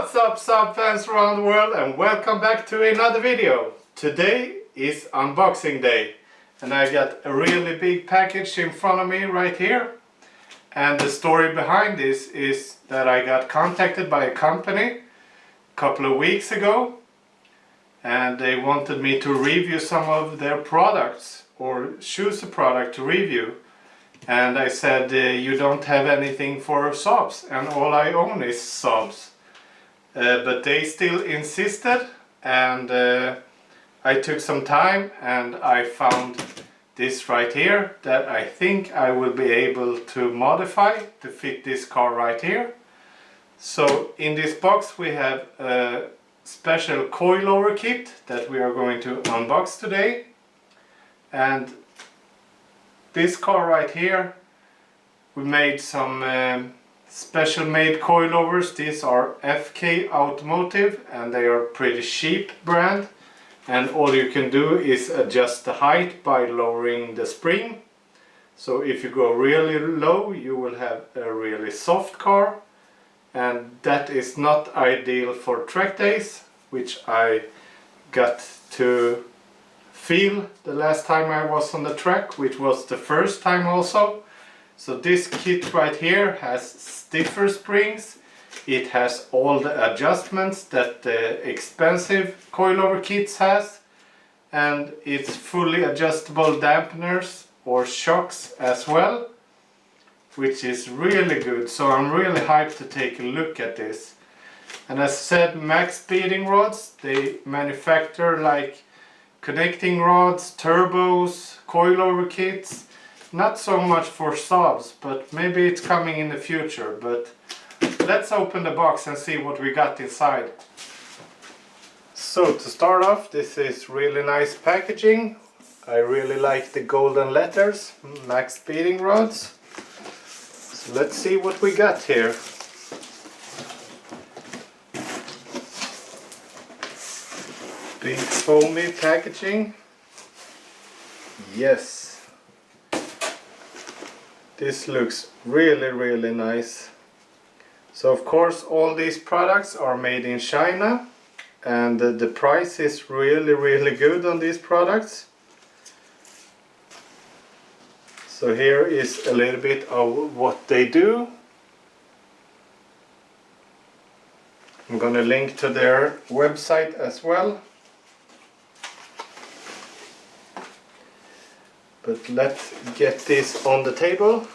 What's up Saab fans around the world, and welcome back to another video. Today is unboxing day and I got a really big package in front of me right here. And the story behind this is that I got contacted by a company a couple of weeks ago and they wanted me to review some of their products or choose a product to review. And I said, you don't have anything for Saabs, and all I own is Saabs. But they still insisted, and I took some time and I found this right here that I think I will be able to modify to fit this car right here. So in this box we have a special coilover kit that we are going to unbox today. And this car right here, we made some special made coilovers. These are FK Automotive and they are pretty cheap brand, and all you can do is adjust the height by lowering the spring. So if you go really low you will have a really soft car, and that is not ideal for track days, which I got to feel the last time I was on the track, which was the first time also. So this kit right here has stiffer springs, it has all the adjustments that the expensive coilover kits has, and it's fully adjustable dampeners or shocks as well, which is really good. So I'm really hyped to take a look at this. And as I said, MaxpeedingRods, they manufacture like connecting rods, turbos, coilover kits. Not so much for Saabs, but maybe it's coming in the future. But let's open the box and see what we got inside. So to start off, this is really nice packaging. I really like the golden letters, MaxpeedingRods. So let's see what we got here. Big foamy packaging. Yes. This looks really nice. So of course all these products are made in China, and the price is really good on these products. So here is a little bit of what they do. I'm gonna link to their website as well. But let's get this on the table.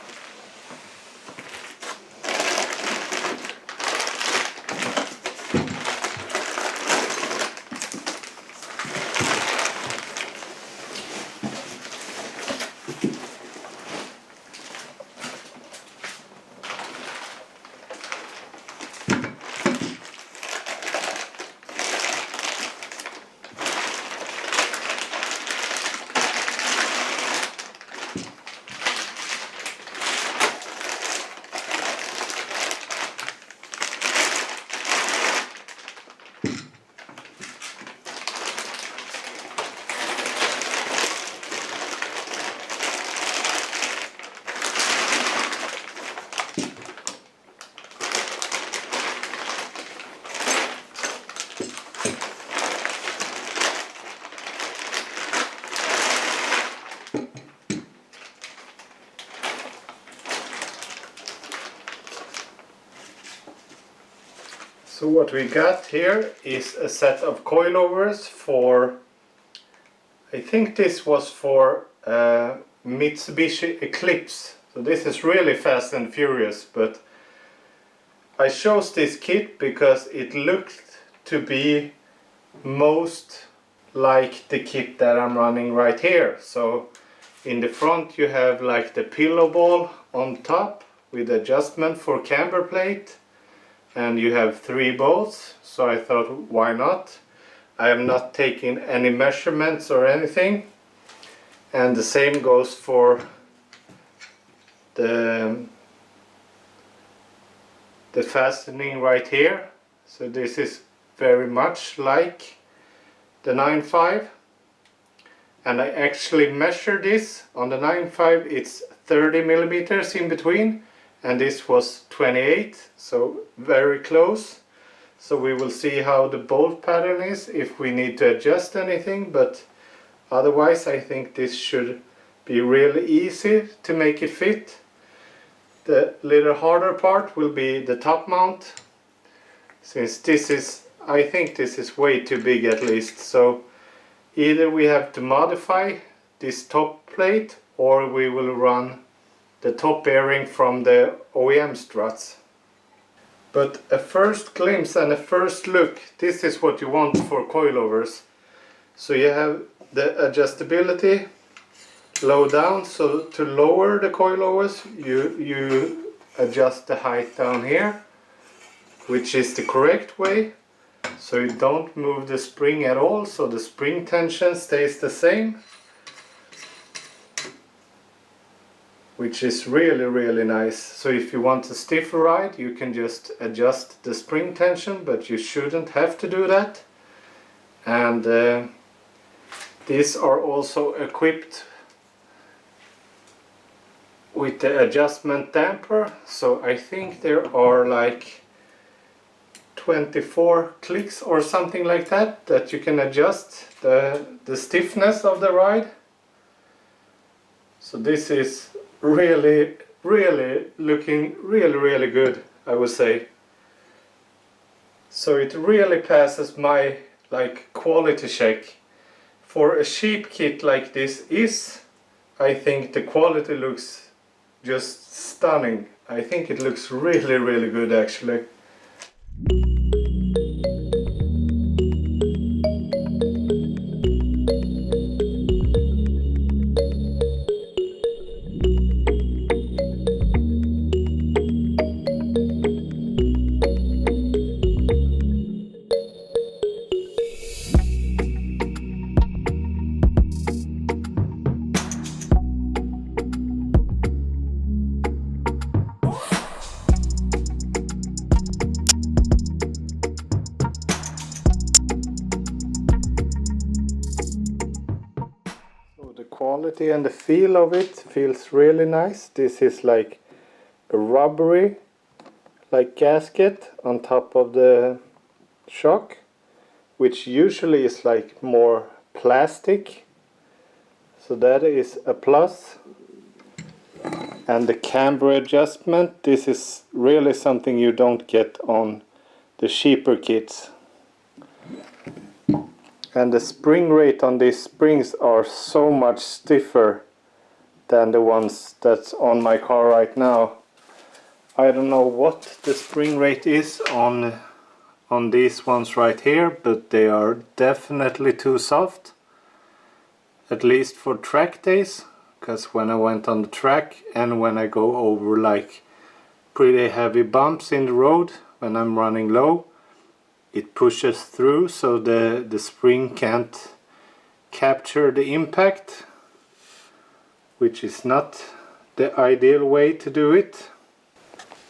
So what we got here is a set of coilovers for, I think this was for Mitsubishi Eclipse. So this is really fast and furious, but I chose this kit because it looked to be most like the kit that I'm running right here. So in the front you have like the pillow ball on top with adjustment for camber plate. And you have 3 bolts, so I thought why not. I am not taking any measurements or anything, and the same goes for the fastening right here. So this is very much like the 9.5, and I actually measured this on the 9.5. It's 30 millimeters in between, and this was 28, so very close. So we will see how the bolt pattern is, if we need to adjust anything, but otherwise I think this should be really easy to make it fit. The little harder part will be the top mount, since this is, I think this is way too big at least, so either we have to modify this top plate or we will run the top bearing from the OEM struts. But a first glimpse and a first look, this is what you want for coilovers. So you have the adjustability low down, so to lower the coilovers you adjust the height down here, which is the correct way, so you don't move the spring at all, so the spring tension stays the same, which is really nice. So if you want a stiffer ride you can just adjust the spring tension, but you shouldn't have to do that. And these are also equipped with the adjustment damper, so I think there are like 24 clicks or something like that you can adjust the stiffness of the ride. So this is really looking really good, I would say. So it really passes my quality check. For a cheap kit like this I think the quality looks just stunning. I think it looks really good actually. Quality and the feel of it feels really nice. This is like a rubbery gasket on top of the shock, which usually is like more plastic, so that is a plus. And the camber adjustment, this is really something you don't get on the cheaper kits. And the spring rate on these springs are so much stiffer than the ones that's on my car right now. I don't know what the spring rate is on these ones right here, but they are definitely too soft. At least for track days, because when I went on the track and when I go over like pretty heavy bumps in the road when I'm running low, it pushes through, so the spring can't capture the impact, which is not the ideal way to do it.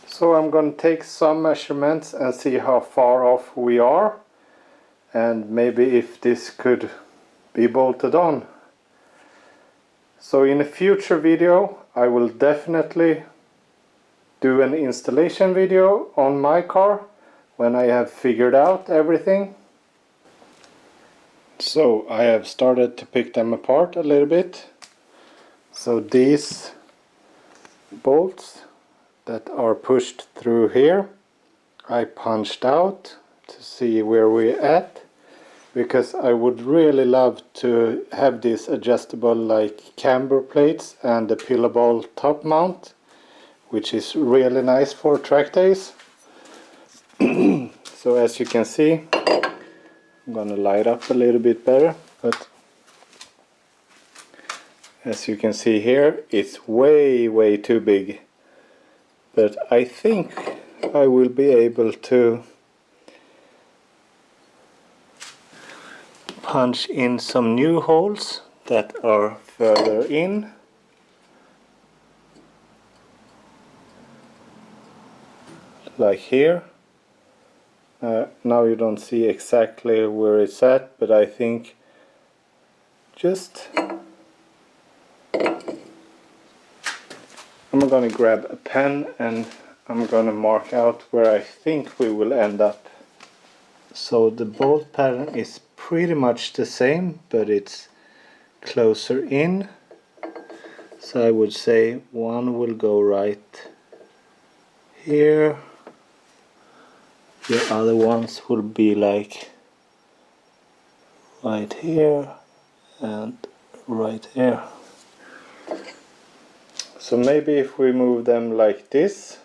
So I'm going to take some measurements and see how far off we are, and maybe if this could be bolted on. So in a future video I will definitely do an installation video on my car when I have figured out everything. So I have started to pick them apart a little bit. So these bolts that are pushed through here I punched out to see where we're at, because I would really love to have these adjustable like camber plates and the pillowable top mount, which is really nice for track days. So as you can see, I'm gonna light up a little bit better, but as you can see here, it's way too big. But I think I will be able to punch in some new holes that are further in. Like here. Now you don't see exactly where it's at, but I think just I'm gonna grab a pen and I'm gonna mark out where I think we will end up. So the bolt pattern is pretty much the same, but it's closer in. So I would say one will go right here. The other ones will be like right here and right here. So maybe if we move them like this,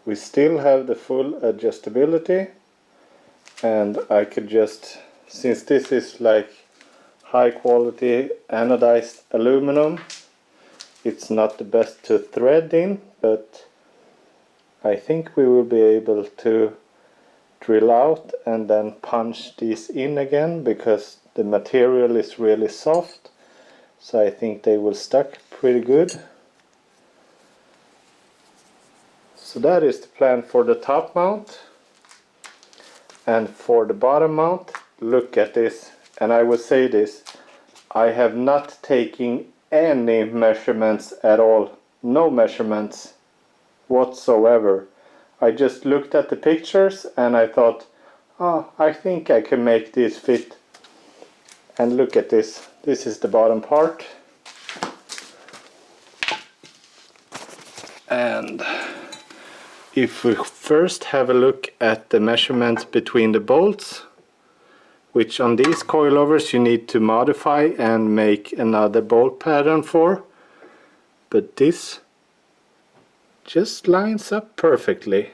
we still have the full adjustability, and I could just, since this is like high quality anodized aluminum, it's not the best to thread in, but I think we will be able to drill out and then punch these in again, because the material is really soft, so I think they will stick pretty good. So that is the plan for the top mount. And for the bottom mount, look at this. And I will say this, I have not taken any measurements at all. No measurements whatsoever. I just looked at the pictures and I thought, oh, I think I can make this fit. And look at this. This is the bottom part. And if we first have a look at the measurements between the bolts, which on these coilovers you need to modify and make another bolt pattern for, but this just lines up perfectly,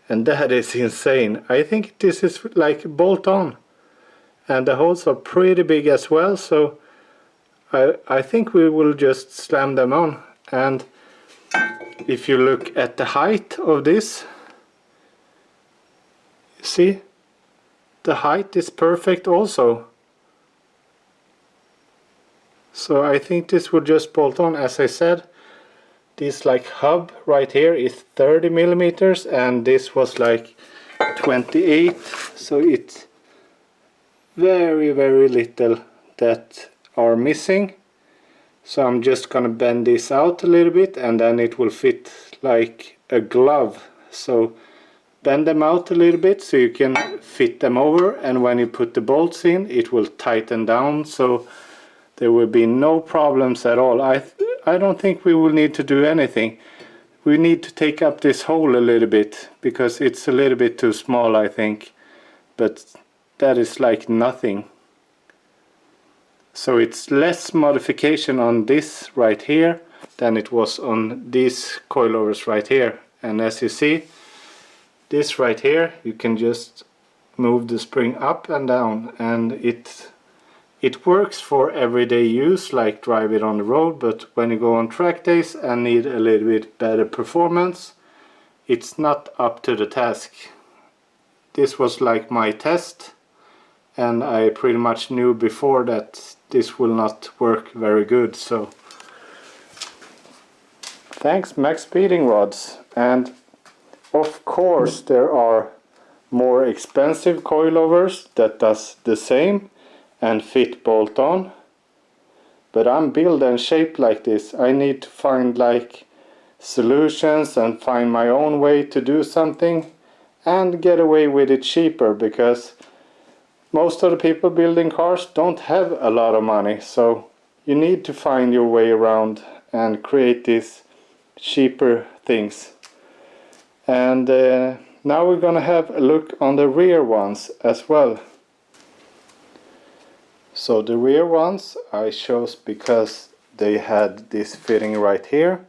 and that is insane. I think this is like bolt on, and the holes are pretty big as well, so I think we will just slam them on. And if you look at the height of this, see, the height is perfect also. So I think this will just bolt on. As I said, this like hub right here is 30 millimeters and this was like 28, so it's very little that are missing. So I'm just gonna bend this out a little bit and then it will fit like a glove. So bend them out a little bit so you can fit them over, and when you put the bolts in it will tighten down, so there will be no problems at all. I don't think we will need to do anything. We need to take up this hole a little bit because it's a little bit too small, I think, but that is like nothing. So it's less modification on this right here than it was on these coilovers right here. And as you see, this right here, you can just move the spring up and down, and it works for everyday use, like drive it on the road, but when you go on track days and need a little bit better performance, it's not up to the task. This was like my test, and I pretty much knew before that this will not work very good. So thanks MaxpeedingRods. And of course there are more expensive coilovers that does the same and fit bolt on, but I'm built and shaped like this. I need to find like solutions and find my own way to do something and get away with it cheaper, because most of the people building cars don't have a lot of money, so you need to find your way around and create these cheaper things. And now we're gonna have a look on the rear ones as well. So the rear ones I chose because they had this fitting right here,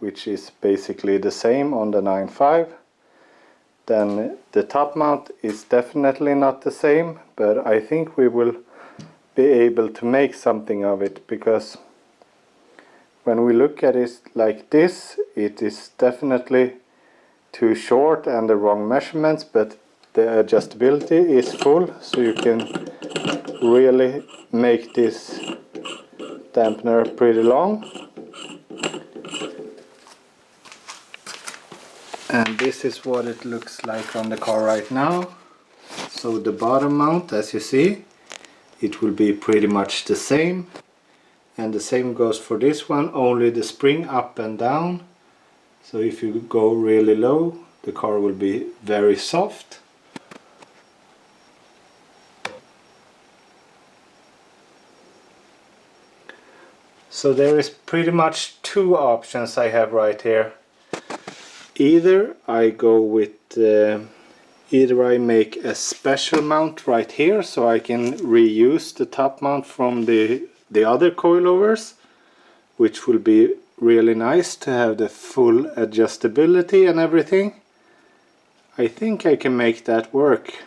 which is basically the same on the 9.5. Then the top mount is definitely not the same, but I think we will be able to make something of it, because when we look at it like this, it is definitely too short and the wrong measurements, but the adjustability is full, so you can really make this dampener pretty long. And this is what it looks like on the car right now. So the bottom mount, as you see, it will be pretty much the same, and the same goes for this one, only the spring up and down. So if you go really low, the car will be very soft. So there is pretty much two options I have right here. Either I go with either I make a special mount right here so I can reuse the top mount from the other coilovers, which will be really nice to have the full adjustability and everything. I think I can make that work.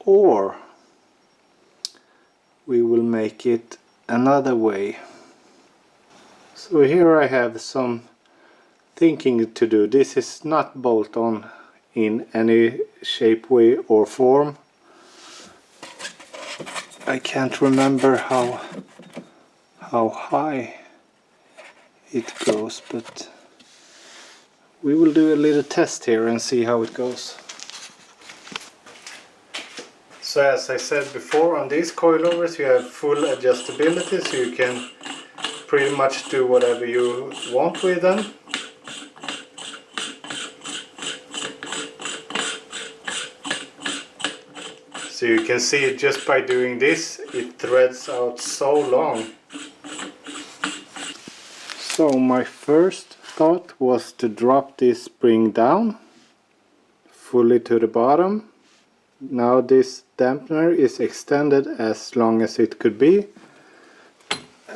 Or we will make it another way. So here I have some thinking to do. This is not bolt on in any shape, way or form. I can't remember how high it goes, but we will do a little test here and see how it goes. So as I said before, on these coilovers you have full adjustability, so you can pretty much do whatever you want with them. So you can see just by doing this, it threads out so long. So my first thought was to drop this spring down fully to the bottom. Now this dampener is extended as long as it could be,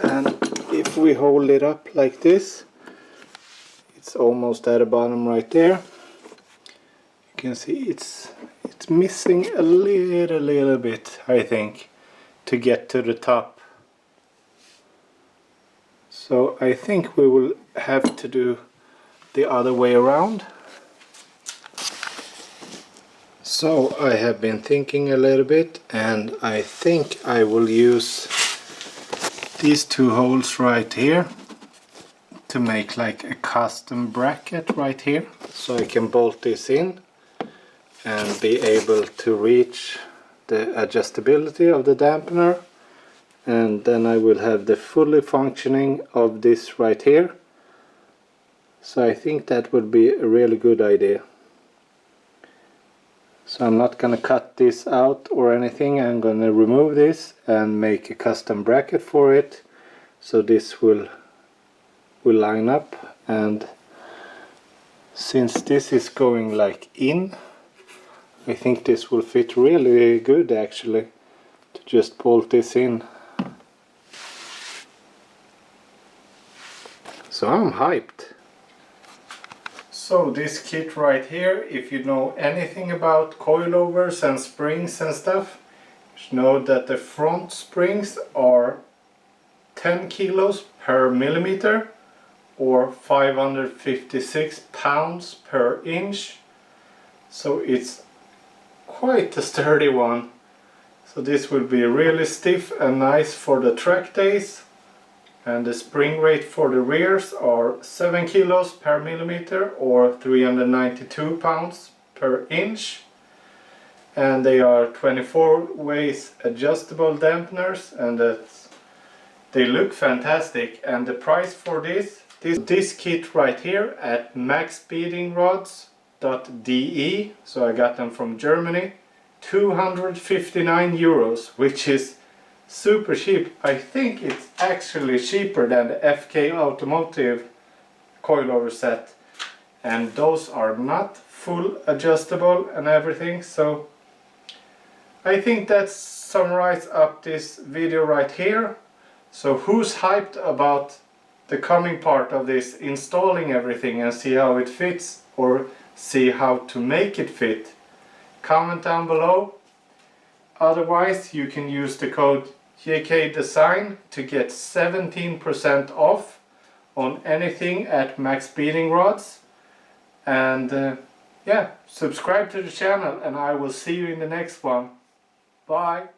and if we hold it up like this, it's almost at the bottom right there. You can see it's missing a little bit, I think, to get to the top. So I think we will have to do the other way around. So I have been thinking a little bit, and I think I will use these two holes right here to make like a custom bracket right here, so I can bolt this in and be able to reach the adjustability of the dampener, and then I will have the fully functioning of this right here. So I think that would be a really good idea. So I'm not gonna cut this out or anything. I'm gonna remove this and make a custom bracket for it, so this will line up. And since this is going like in, I think this will fit really good actually, to just bolt this in. So I'm hyped. So this kit right here, if you know anything about coilovers and springs and stuff, you know that the front springs are 10 kilos per millimeter or 556 pounds per inch. So it's quite a sturdy one. So this will be really stiff and nice for the track days. And the spring rate for the rears are 7 kilos per millimeter or 392 pounds per inch. And they are 24 ways adjustable dampeners, and they look fantastic. And the price for this kit right here at MaxpeedingRods.de, so I got them from Germany, 259 euros, which is super cheap. I think it's actually cheaper than the FK Automotive coilover set, and those are not full adjustable and everything. So I think that summarizes up this video right here. So who's hyped about the coming part of this, installing everything and see how it fits, or see how to make it fit? Comment down below. Otherwise you can use the code JKDesign to get 17% off on anything at MaxpeedingRods. And yeah, subscribe to the channel, and I will see you in the next one. Bye!